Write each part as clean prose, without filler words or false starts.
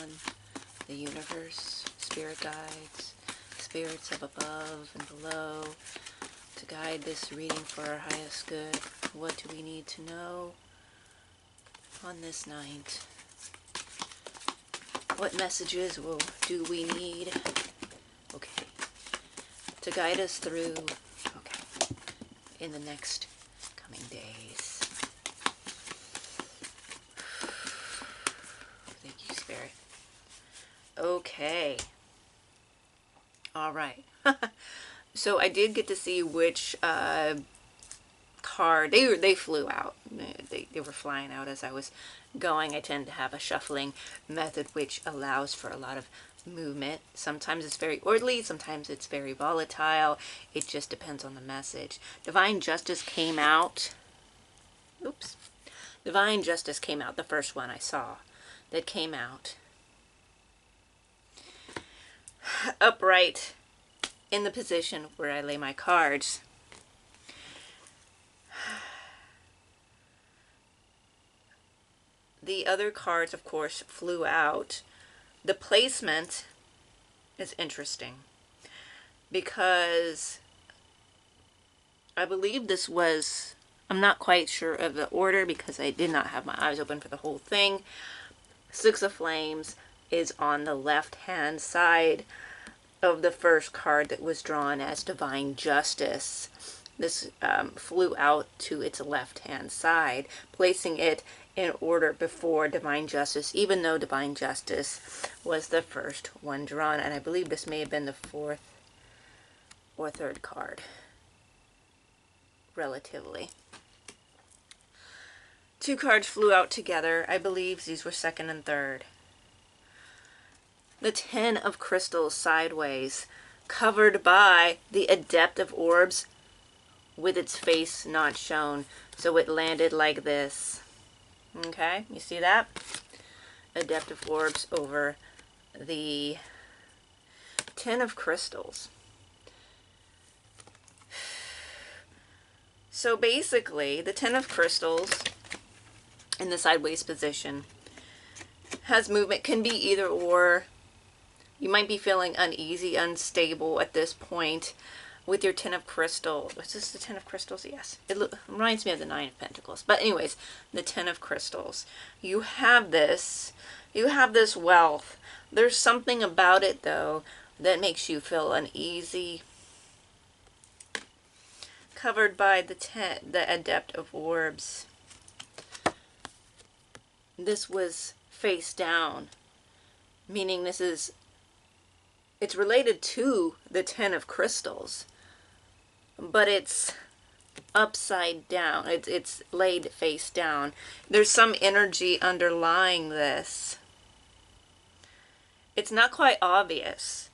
on, the universe, spirit guides, spirits up above and below, to guide this reading for our highest good. What do we need to know on this night? What messages do we need? Okay. To guide us through, okay, in the next coming days. Thank you, Spirit. Okay. All right. So I did get to see which card they flew out. They were flying out as I was going. I tend to have a shuffling method which allows for a lot of movement. Sometimes it's very orderly, sometimes it's very volatile. It just depends on the message. Divine Justice came out. Oops. Divine Justice came out, the first one I saw that came out. Upright in the position where I lay my cards. The other cards, of course, flew out. The placement is interesting because I believe this was, I'm not quite sure of the order because I did not have my eyes open for the whole thing. Six of Flames is on the left-hand side of the first card that was drawn as Divine Justice. This flew out to its left-hand side, placing it in order before Divine Justice, even though Divine Justice was the first one drawn. And I believe this may have been the fourth or third card, relatively. Two cards flew out together. I believe these were second and third. The Ten of Crystals sideways, covered by the Adept of Orbs with its face not shown. So it landed like this. Okay, you see that? Adept of Orbs over the Ten of Crystals. So basically, the Ten of Crystals in the sideways position has movement, can be either or. You might be feeling uneasy, unstable at this point with your Ten of Crystals. Is this the Ten of Crystals? Yes. It reminds me of the Nine of Pentacles. But anyways, the Ten of Crystals. You have this wealth. There's something about it, though, that makes you feel uneasy. Covered by the Adept of Orbs. This was face down, meaning it's related to the Ten of Crystals, but it's upside down. It's laid face down. There's some energy underlying this. It's not quite obvious.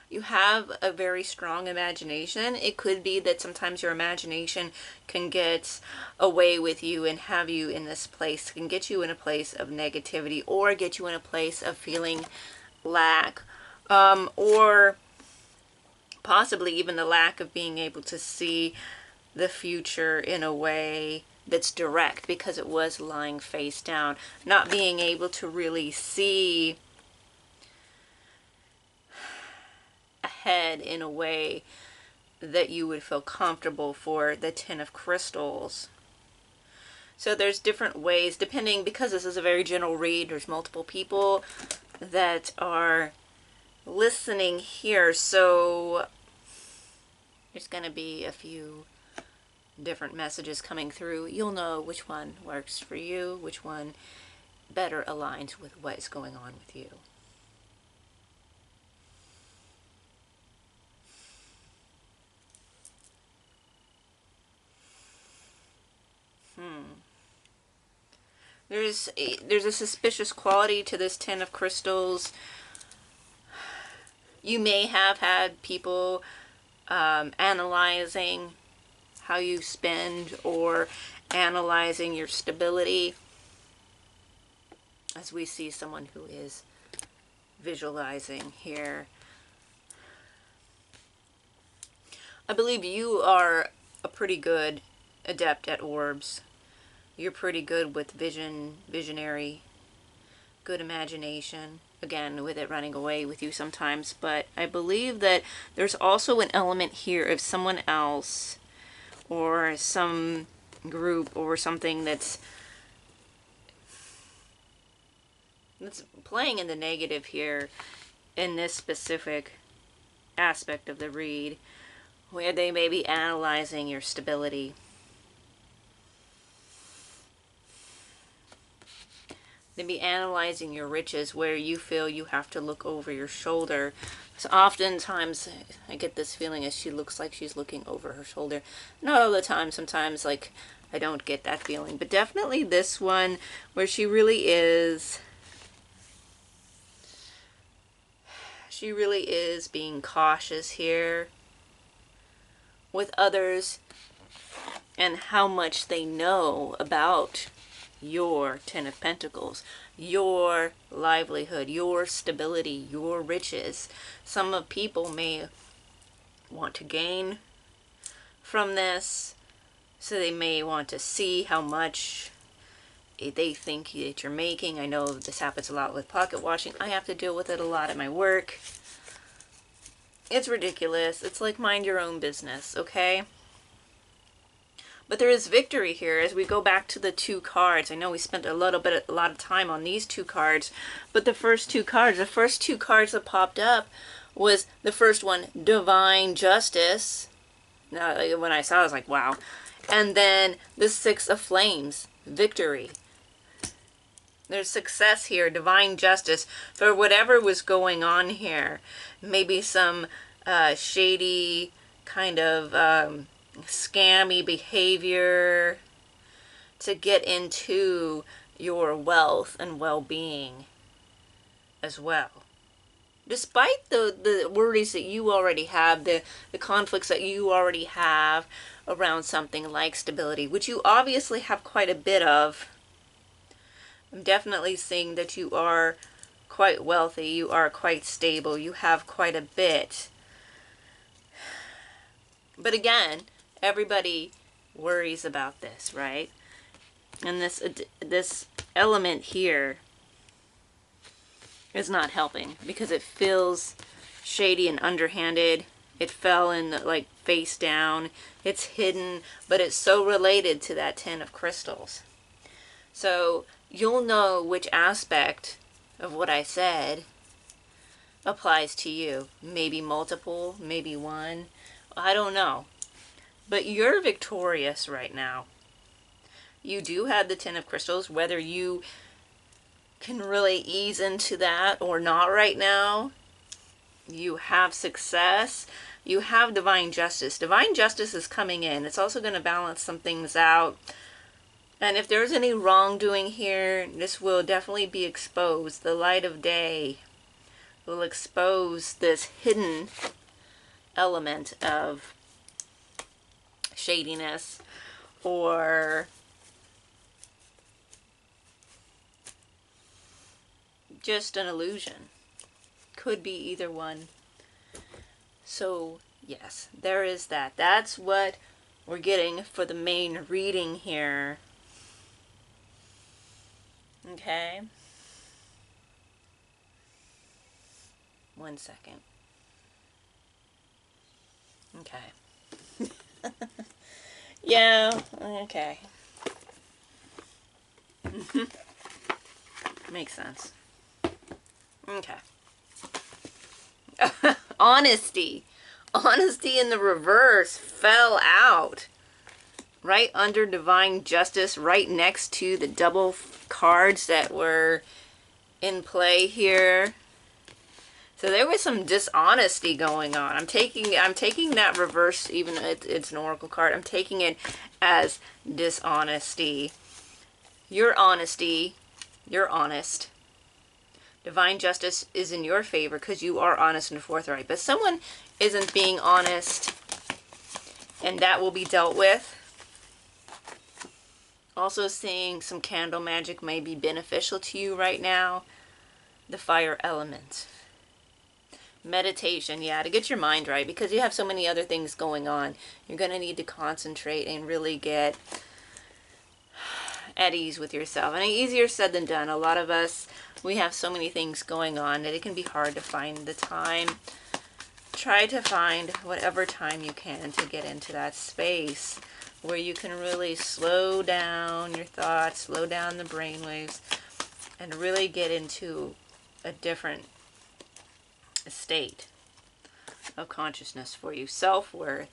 You have a very strong imagination. It could be that sometimes your imagination can get away with you and have you in this place, can get you in a place of negativity or get you in a place of feeling lack, or possibly even the lack of being able to see the future in a way that's direct because it was lying face down. Not being able to really see ahead in a way that you would feel comfortable for the Ten of Crystals. So there's different ways, depending, because this is a very general read, there's multiple people that are listening here, so there's going to be a few different messages coming through. You'll know which one works for you, which one better aligns with what is going on with you. There's a suspicious quality to this Ten of Crystals. You may have had people analyzing how you spend or analyzing your stability. As we see someone who is visualizing here. I believe you are a pretty good adept at orbs. You're pretty good with visionary good imagination. Again, with it running away with you sometimes. But I believe that there's also an element here of someone else or some group or something that's playing in the negative here in this specific aspect of the read, where they may be analyzing your stability. They be analyzing your riches, where you feel you have to look over your shoulder. So oftentimes I get this feeling as she looks like she's looking over her shoulder. Not all the time, sometimes like I don't get that feeling, but definitely this one where she really is being cautious here with others and how much they know about your Ten of Pentacles, your livelihood, your stability, your riches. Some of people may want to gain from this, so they may want to see how much they think that you're making. I know this happens a lot with pocket watching. I have to deal with it a lot at my work. It's ridiculous. It's like mind your own business, okay? But there is victory here as we go back to the two cards. I know we spent a lot of time on these two cards, but the first two cards that popped up was the first one, Divine Justice. Now, when I saw it, I was like, wow. And then the Six of Flames, Victory. There's success here, Divine Justice, for whatever was going on here. Maybe some shady kind of scammy behavior to get into your wealth and well-being as well. Despite the worries that you already have, the conflicts that you already have around something like stability, which you obviously have quite a bit of, I'm definitely seeing that you are quite wealthy, you are quite stable, you have quite a bit. But again, everybody worries about this, right? And this element here is not helping because it feels shady and underhanded. It fell in like face down. It's hidden, but it's so related to that Ten of Crystals. So you'll know which aspect of what I said applies to you. Maybe multiple, maybe one. I don't know. But you're victorious right now. You do have the Ten of Crystals, whether you can really ease into that or not right now. You have success. You have Divine Justice. Divine Justice is coming in. It's also going to balance some things out. And if there's any wrongdoing here, this will definitely be exposed. The light of day will expose this hidden element of shadiness or just an illusion. Could be either one. So yes, there is that. That's what we're getting for the main reading here. Okay. 1 second. Okay. Yeah, okay. Makes sense. Okay. Honesty. Honesty in the reverse fell out. Right under Divine Justice, right next to the double cards that were in play here. So there was some dishonesty going on. I'm taking that reverse, even it's an oracle card. I'm taking it as dishonesty. Your honesty, you're honest. Divine Justice is in your favor because you are honest and forthright. But someone isn't being honest, and that will be dealt with. Also seeing some candle magic may be beneficial to you right now. The fire element. Meditation, yeah, to get your mind right, because you have so many other things going on. You're going to need to concentrate and really get at ease with yourself. And easier said than done. A lot of us, we have so many things going on that it can be hard to find the time. Try to find whatever time you can to get into that space where you can really slow down your thoughts, slow down the brainwaves, and really get into a different state of consciousness for you. Self-worth.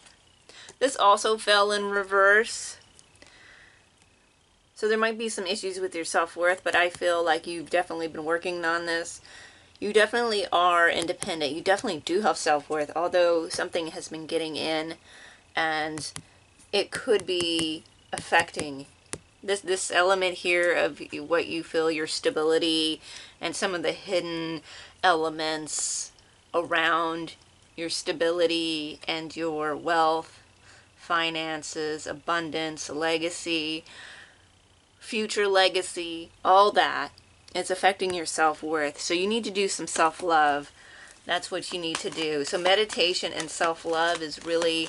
This also fell in reverse. So there might be some issues with your self-worth, but I feel like you've definitely been working on this. You definitely are independent. You definitely do have self-worth, although something has been getting in and it could be affecting this element here of what you feel, your stability, and some of the hidden elements around your stability and your wealth, finances, abundance, legacy, future legacy, all that. It's affecting your self-worth. So you need to do some self-love. That's what you need to do. So meditation and self-love is really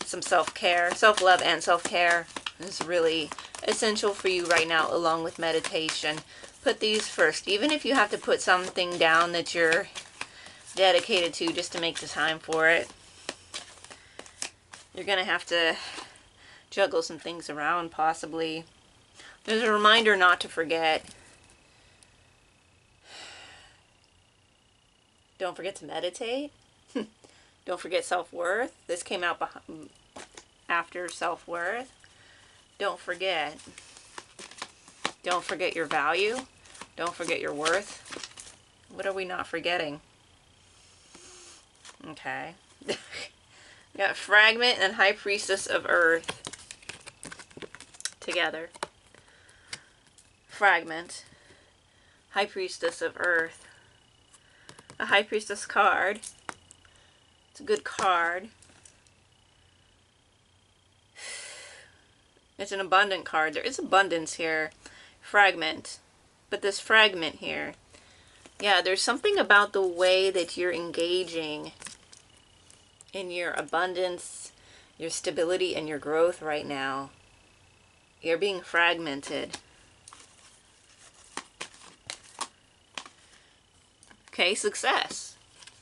some self-care. Self-love and self-care is really essential for you right now, along with meditation. Put these first. Even if you have to put something down that you're dedicated to just to make the time for it, you're going to have to juggle some things around, possibly. There's a reminder not to forget. Don't forget to meditate. Don't forget self-worth. This came out after self-worth. Don't forget. Don't forget your value. Don't forget your worth. What are we not forgetting? Okay. We got Fragment and High Priestess of Earth together. Fragment. High Priestess of Earth. A High Priestess card. It's a good card. It's an abundant card. There is abundance here. Fragment. But this fragment here, yeah, there's something about the way that you're engaging in your abundance, your stability, and your growth right now. You're being fragmented. Okay, success.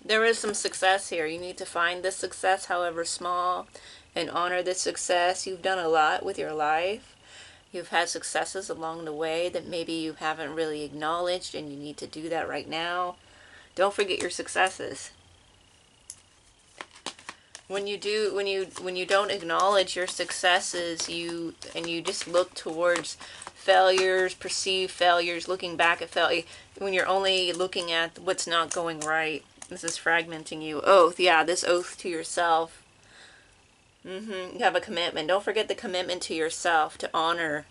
There is some success here. You need to find this success, however small, and honor this success. You've done a lot with your life. You've had successes along the way that maybe you haven't really acknowledged, and you need to do that right now. Don't forget your successes. When you don't acknowledge your successes, you just look towards failures, perceived failures, looking back at failure, when you're only looking at what's not going right. This is fragmenting you. Oath, yeah, this oath to yourself. You have a commitment. Don't forget the commitment to yourself, to honor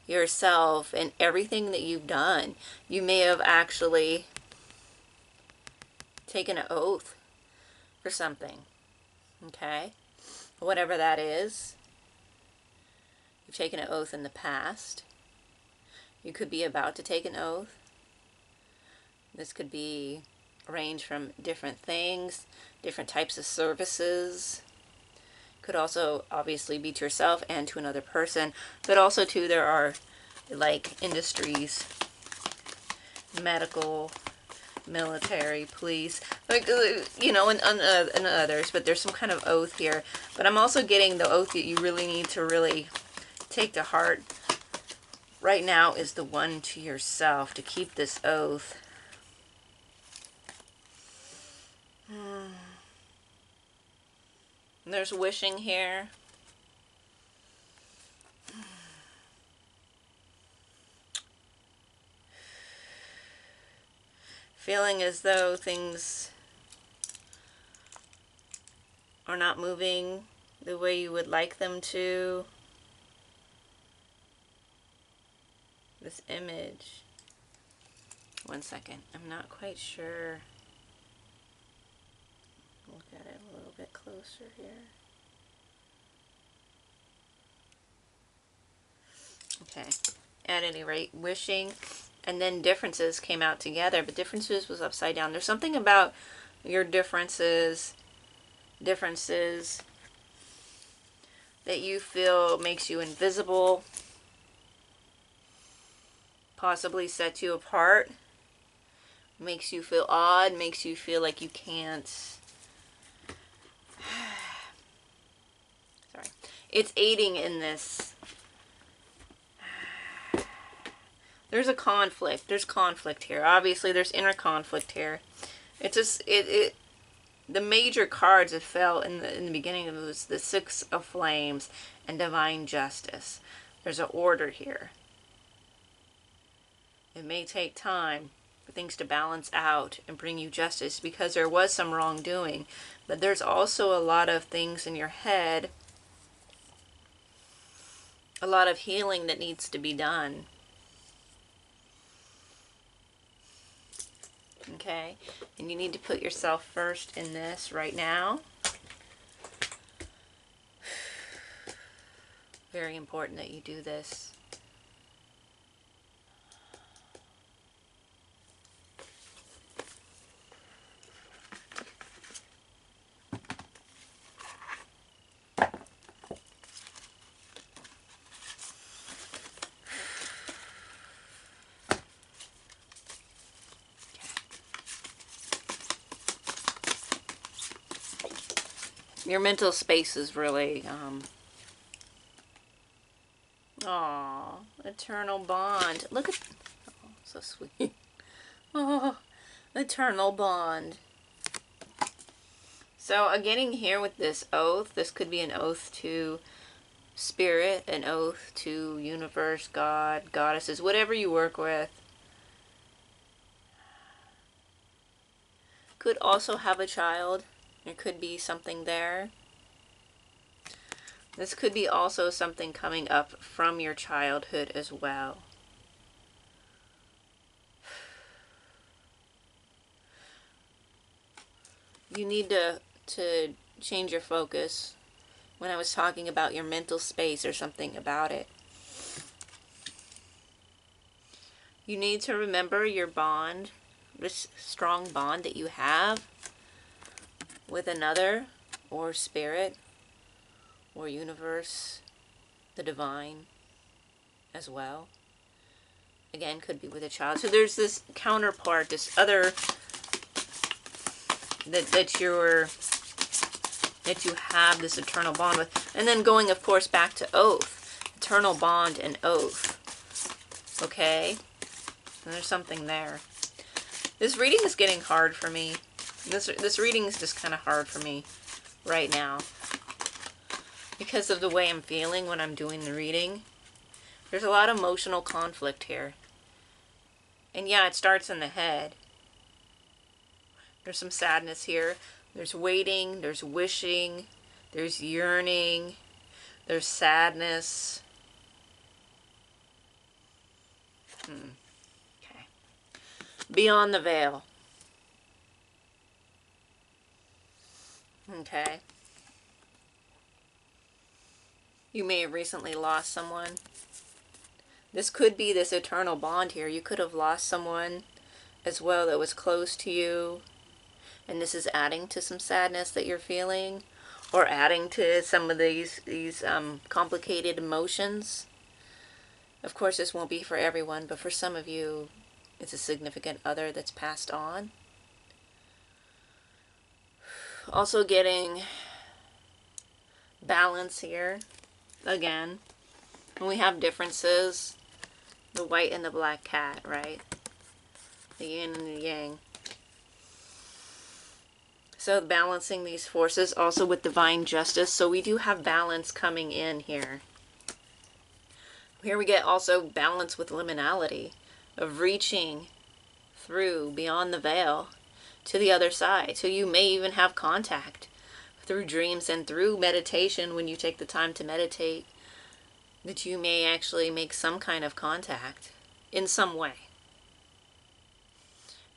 yourself and everything that you've done. You may have actually taken an oath for something. Okay? Whatever that is. You've taken an oath in the past. You could be about to take an oath. This could be range from different things, different types of services. Could also obviously be to yourself and to another person, but also too there are like industries, medical, military, police, like you know, and others. But there's some kind of oath here. But I'm also getting the oath that you really need to really take to heart right now is the one to yourself, to keep this oath. There's wishing here. Feeling as though things are not moving the way you would like them to. This image. One second. I'm not quite sure. Look at it a little bit closer here. Okay. At any rate, wishing and then differences came out together, but differences was upside down. There's something about your differences that you feel makes you invisible. possibly sets you apart, makes you feel odd, makes you feel like you can't. Sorry. It's aiding in this. There's a conflict. There's conflict here. Obviously, there's inner conflict here. It's just the major cards that fell in the beginning of it was the Six of Flames and Divine Justice. There's an order here. It may take time for things to balance out and bring you justice because there was some wrongdoing, but there's also a lot of things in your head, a lot of healing that needs to be done. Okay, and you need to put yourself first in this right now. Very important that you do this. Your mental space is really, eternal bond. Look at, oh, so sweet. Oh, eternal bond. So, getting here with this oath, this could be an oath to spirit, an oath to universe, God, goddesses, whatever you work with. Could also have a child. There could be something there. This could be also something coming up from your childhood as well. You need to change your focus. When I was talking about your mental space or something about it, you need to remember your bond, this strong bond that you have with another, or spirit, or universe, the divine as well. Again, could be with a child. So there's this counterpart, this other that you have this eternal bond with. And then going, of course, back to oath. Eternal bond and oath. Okay? And there's something there. This reading is getting hard for me. This reading is just kind of hard for me right now. Because of the way I'm feeling when I'm doing the reading. There's a lot of emotional conflict here. And yeah, it starts in the head. There's some sadness here. There's waiting, there's wishing, there's yearning, there's sadness. Okay. Beyond the veil. Okay. You may have recently lost someone. This could be this eternal bond here. You could have lost someone as well that was close to you. And this is adding to some sadness that you're feeling. Or adding to some of these complicated emotions. Of course, this won't be for everyone, but for some of you, it's a significant other that's passed on. Also getting balance here. Again, when we have differences, the white and the black cat, right? The yin and the yang. So balancing these forces also with divine justice. So we do have balance coming in here. Here we get also balance with liminality of reaching through beyond the veil to the other side. So you may even have contact through dreams and through meditation when you take the time to meditate, that you may actually make some kind of contact in some way.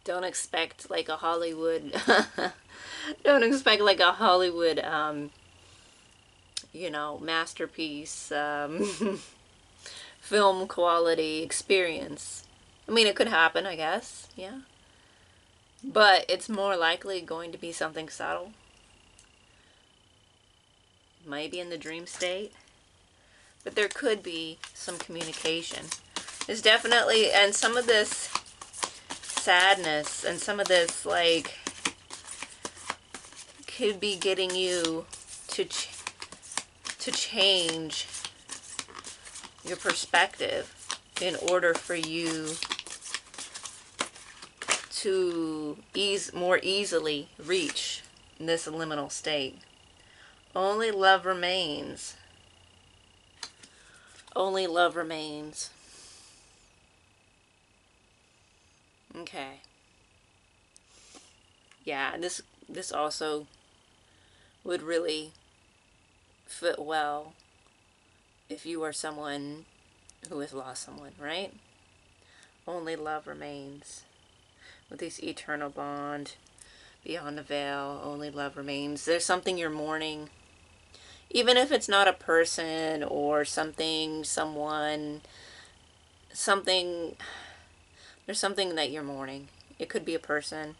Don't expect like a Hollywood, don't expect like a Hollywood, you know, masterpiece, film quality experience. I mean, it could happen, I guess, yeah. But it's more likely going to be something subtle. Maybe in the dream state. But there could be some communication. There's definitely, and some of this sadness and some of this, like, could be getting you to change your perspective in order for you to more easily reach this liminal state. Only love remains. Only love remains. Okay. Yeah, this also would really fit well if you are someone who has lost someone, right? Only love remains. With this eternal bond beyond the veil, only love remains. There's something you're mourning. Even if it's not a person or something, someone, something, there's something that you're mourning. It could be a person.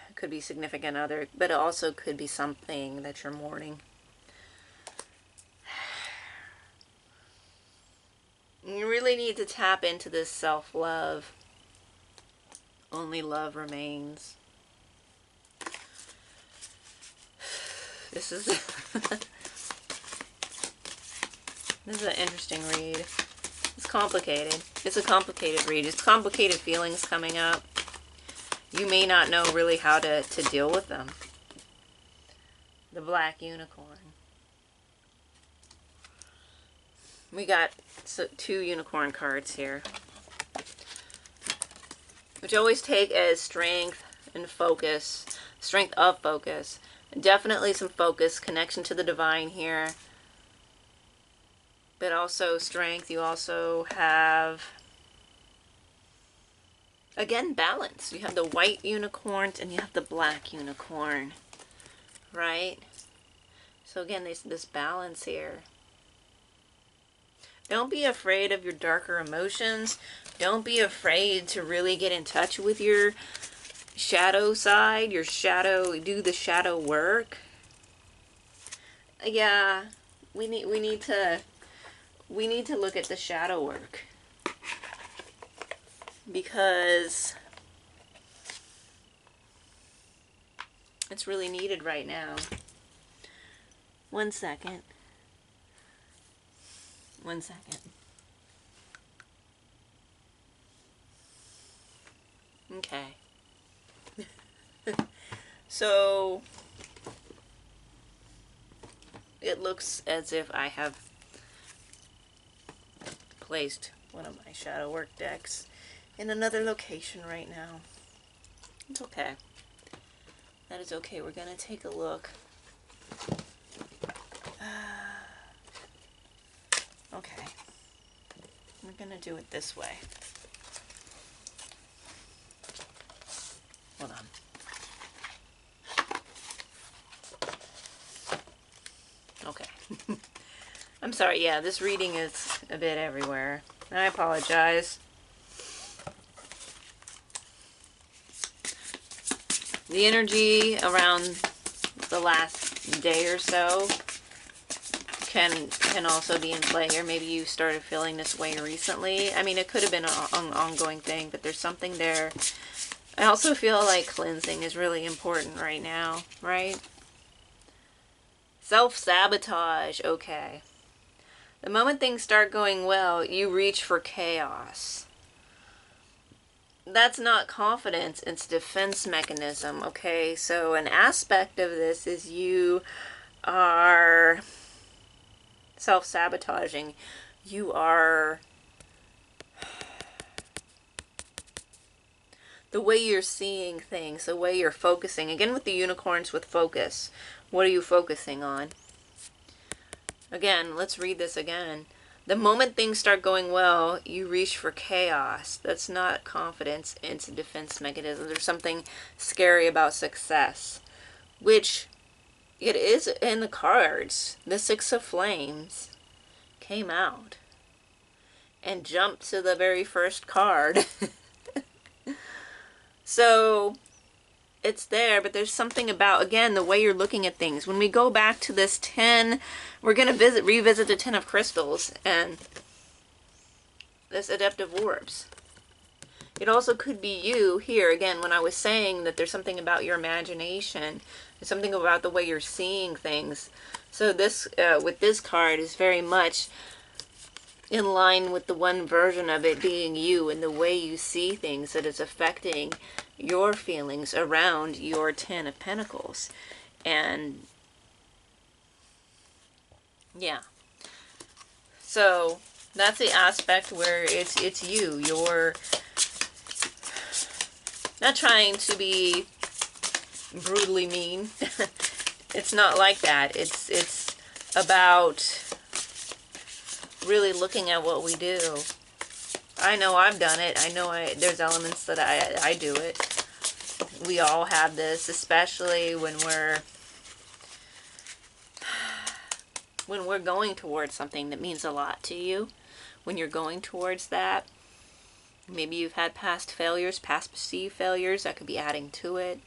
It could be significant other, but it also could be something that you're mourning. You really need to tap into this self-love. Only love remains. This is this is an interesting read. It's complicated. It's a complicated read. It's complicated feelings coming up. You may not know really how to deal with them. The Black Unicorn. We got two unicorn cards here, which I always take as strength and focus, strength of focus. Definitely some focus, connection to the divine here, but also strength. You also have, again, balance. You have the white unicorn and you have the black unicorn, right? So again, there's this balance here. Don't be afraid of your darker emotions. Don't be afraid to really get in touch with your shadow side, your shadow, do the shadow work. Yeah, we need to look at the shadow work, because it's really needed right now. One second. Okay. So it looks as if I have placed one of my shadow work decks in another location right now. It's okay. That is okay. We're going to take a look. Okay. We're going to do it this way. Hold on. Okay. I'm sorry, yeah, this reading is a bit everywhere. I apologize. The energy around the last day or so can also be in play here. Maybe you started feeling this way recently. I mean, it could have been an ongoing thing, but there's something there. I also feel like cleansing is really important right now, right? Self-sabotage, okay. The moment things start going well, you reach for chaos. That's not confidence, it's defense mechanism, okay? So an aspect of this is you are self-sabotaging. You are, the way you're seeing things, the way you're focusing. Again, with the unicorns, with focus. What are you focusing on? Again, let's read this again. The moment things start going well, you reach for chaos. That's not confidence, it's a defense mechanism. There's something scary about success, which it is in the cards. The Six of Flames came out and jumped to the very first card. So it's there, but there's something about, again, the way you're looking at things. When we go back to this 10, we're going to revisit the 10 of crystals, and this adaptive orbs. It also could be you here, again, when I was saying that there's something about your imagination, there's something about the way you're seeing things. So this, with this card, is very much in line with the one version of it being you and the way you see things that is affecting your feelings around your Ten of Pentacles. And yeah. So that's the aspect where it's you. You're not trying to be brutally mean. It's not like that. It's about really looking at what we do. I know I've done it. I know there's elements that I do it. We all have this, especially when we're going towards something that means a lot to you. When you're going towards that, maybe you've had past failures, past perceived failures, that could be adding to it.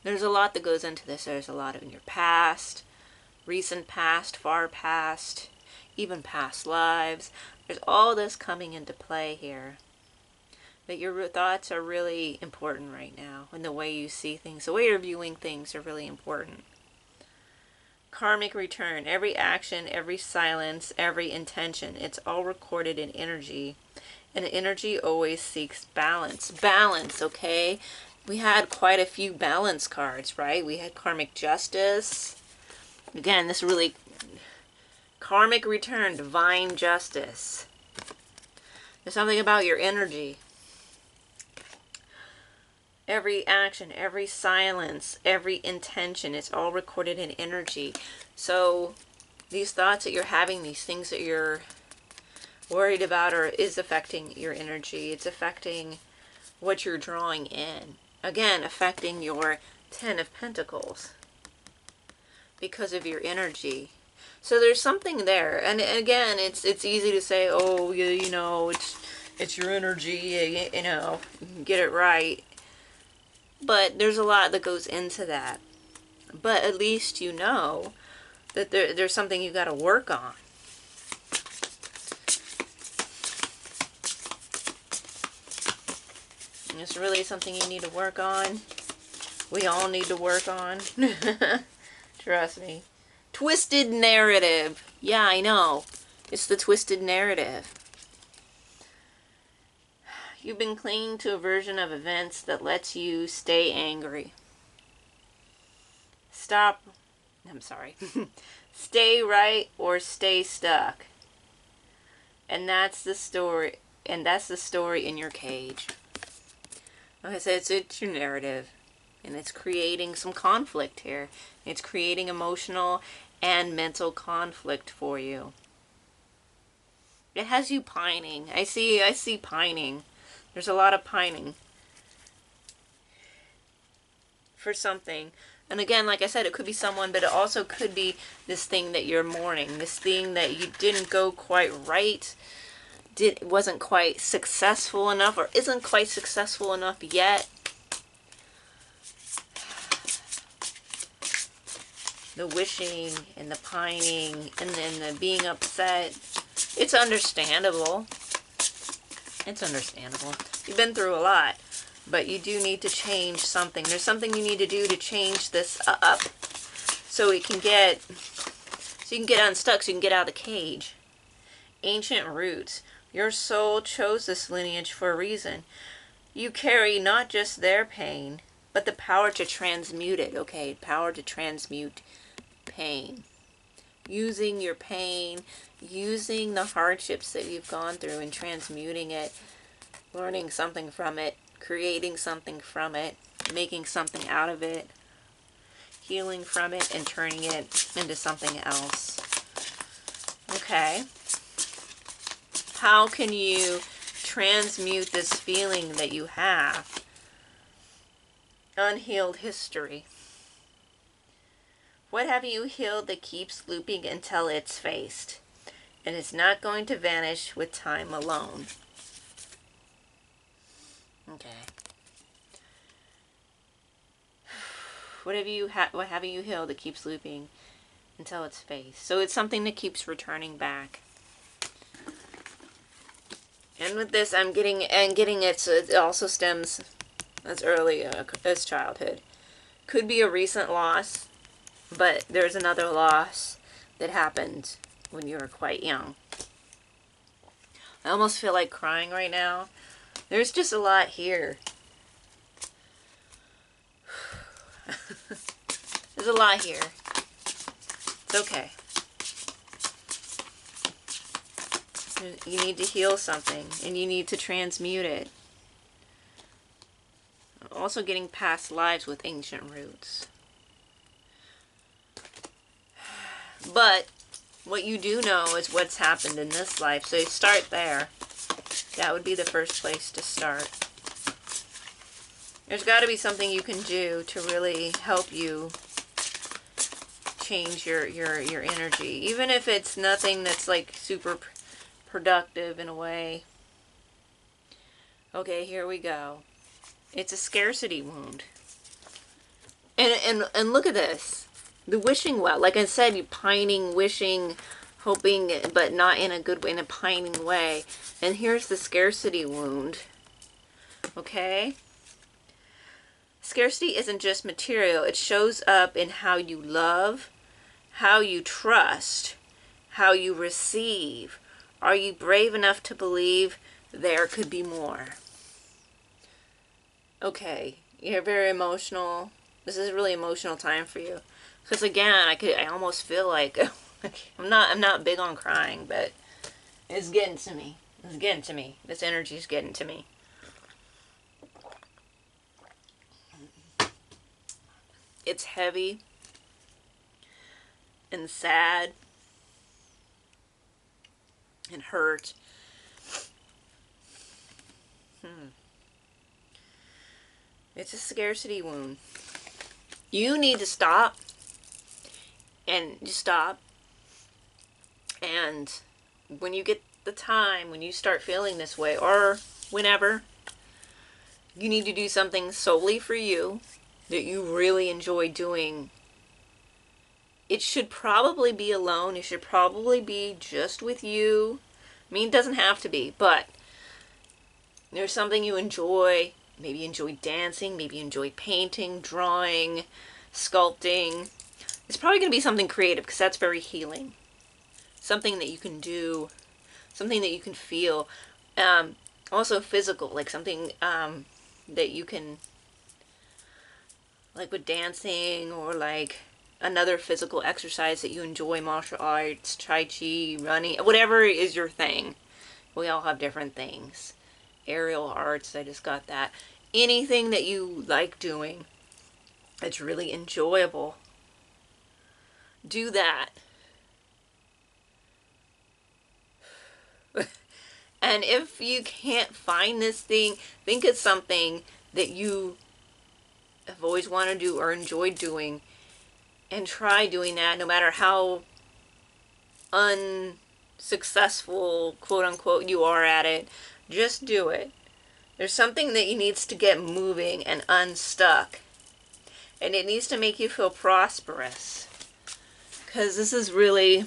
There's a lot that goes into this. There's a lot in your past, recent past, far past, even past lives. There's all this coming into play here. But your thoughts are really important right now. And the way you see things, the way you're viewing things are really important. Karmic return. Every action, every silence, every intention. It's all recorded in energy. And energy always seeks balance. Balance, okay? We had quite a few balance cards, right? We had karmic justice. Again, this really... Karmic return, divine justice. There's something about your energy. Every action, every silence, every intention, it's all recorded in energy. So these thoughts that you're having, these things that you're worried about, is affecting your energy. It's affecting what you're drawing in. Again, affecting your Ten of Pentacles because of your energy. So there's something there. And again, it's easy to say, oh, you know, it's your energy, you know, get it right. But there's a lot that goes into that. But at least you know that there's something you got to work on. And it's really something you need to work on. We all need to work on. Trust me. Twisted narrative. Yeah, I know. It's the twisted narrative. You've been clinging to a version of events that lets you stay angry. Stop. I'm sorry. Stay right or stay stuck. And that's the story. And that's the story in your cage. Like I said, it's your narrative. And it's creating some conflict here. It's creating emotional and mental conflict for you. It has you pining. I see pining. There's a lot of pining for something. And again, like I said, it could be someone, but it also could be this thing that you're mourning. This thing that you didn't go quite right. Wasn't quite successful enough, or isn't quite successful enough yet. The wishing and the pining and then the being upset. It's understandable. It's understandable. You've been through a lot, but you do need to change something. There's something you need to do to change this up so you can get unstuck, so you can get out of the cage. Ancient roots. Your soul chose this lineage for a reason. You carry not just their pain, but the power to transmute it, okay? Power to transmute pain. Using your pain, using the hardships that you've gone through and transmuting it, learning something from it, creating something from it, making something out of it, healing from it, and turning it into something else. Okay. How can you transmute this feeling that you have? Unhealed history. What have you healed that keeps looping until it's faced? And it's not going to vanish with time alone. Okay. What have you healed that keeps looping until it's faced? So it's something that keeps returning back. And with this, I'm getting it also stems as early as childhood. Could be a recent loss, but there's another loss that happened when you were quite young. I almost feel like crying right now. There's just a lot here. There's a lot here. It's okay. You need to heal something, and you need to transmute it. Also getting past lives with ancient roots. But what you do know is what's happened in this life, so you start there. That would be the first place to start. There's got to be something you can do to really help you change your energy. Even if it's nothing that's like super productive in a way. Okay, here we go. It's a scarcity wound. And look at this. The wishing well. Like I said, you pining, wishing, hoping, but not in a good way, in a pining way. And here's the scarcity wound. Okay? Scarcity isn't just material. It shows up in how you love, how you trust, how you receive. Are you brave enough to believe there could be more? Okay, you're very emotional. This is a really emotional time for you. Because again, I almost feel like I'm not big on crying, but it's getting to me. It's getting to me. This energy is getting to me. It's heavy and sad and hurt. It's a scarcity wound. You need to stop and just stop. And when you get the time, when you start feeling this way, or whenever, you need to do something solely for you that you really enjoy doing. It should probably be alone. It should probably be just with you. I mean, it doesn't have to be, but there's something you enjoy. Maybe you enjoy dancing. Maybe you enjoy painting, drawing, sculpting. It's probably going to be something creative because that's very healing. Something that you can do. Something that you can feel. Also physical, like something that you can, like with dancing, or like another physical exercise that you enjoy, martial arts, tai chi, running, whatever is your thing. We all have different things. Aerial arts, I just got that. Anything that you like doing that's really enjoyable, do that. And if you can't find this thing, think of something that you have always wanted to do or enjoyed doing, and try doing that, no matter how unsuccessful, quote unquote, you are at it. Just do it. There's something that needs to get moving and unstuck. And it needs to make you feel prosperous. Because this is really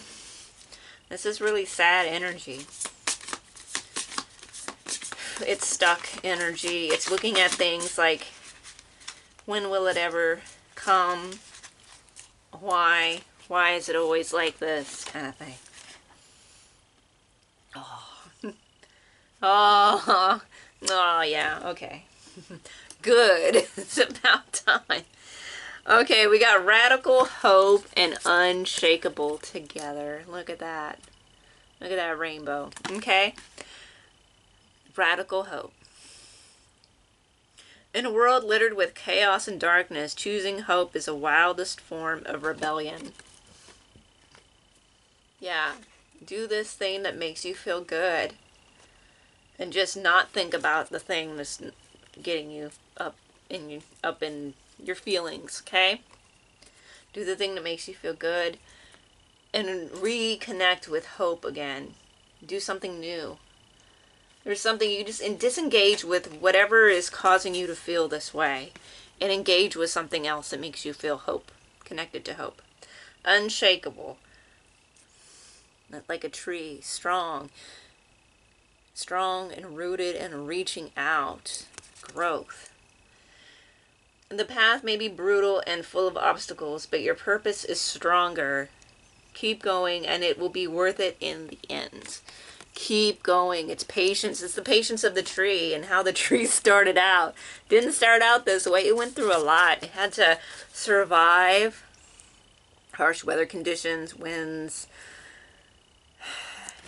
sad energy. It's stuck energy. It's looking at things like, when will it ever come? Why? Why is it always like this? Kind of thing. Oh. Oh, yeah, okay. Good. It's about time. Okay, we got radical hope and unshakable together. Look at that. Look at that rainbow. Okay? Radical hope. In a world littered with chaos and darkness, choosing hope is the wildest form of rebellion. Yeah, do this thing that makes you feel good. And just not think about the thing that's getting you up in your feelings, okay? Do the thing that makes you feel good. And reconnect with hope again. Do something new. There's something you just disengage with whatever is causing you to feel this way, and engage with something else that makes you feel hope, connected to hope. Unshakable, like a tree, strong. Strong and rooted and reaching out. Growth. The path may be brutal and full of obstacles, but your purpose is stronger. Keep going and it will be worth it in the end. Keep going. It's patience. It's the patience of the tree and how the tree started out. Didn't start out this way. It went through a lot. It had to survive harsh weather conditions, winds,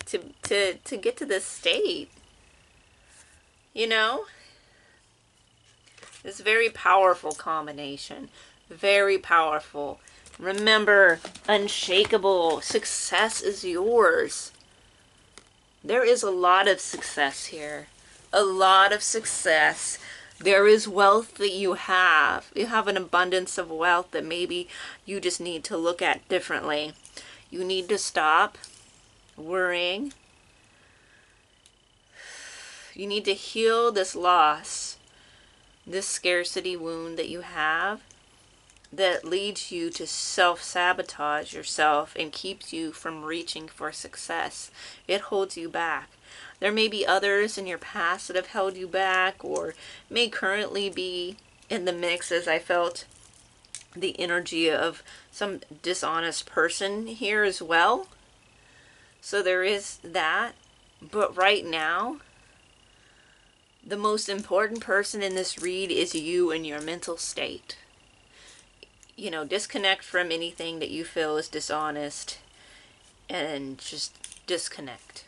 to get to this state. You know? It's a very powerful combination. Very powerful. Remember, unshakable. Success is yours. There is a lot of success here. A lot of success. There is wealth that you have. You have an abundance of wealth that maybe you just need to look at differently. You need to stop worrying. You need to heal this loss, this scarcity wound that you have that leads you to self-sabotage yourself and keeps you from reaching for success. It holds you back. There may be others in your past that have held you back or may currently be in the mix, as I felt the energy of some dishonest person here as well. So there is that. But right now, the most important person in this read is you and your mental state. You know, disconnect from anything that you feel is dishonest and just disconnect.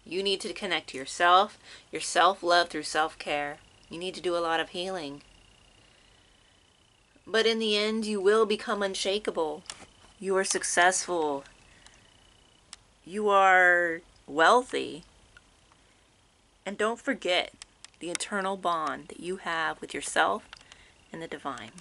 You need to connect to yourself, your self-love through self-care. You need to do a lot of healing. But in the end, you will become unshakable. You are successful. You are wealthy. And don't forget the eternal bond that you have with yourself and the divine.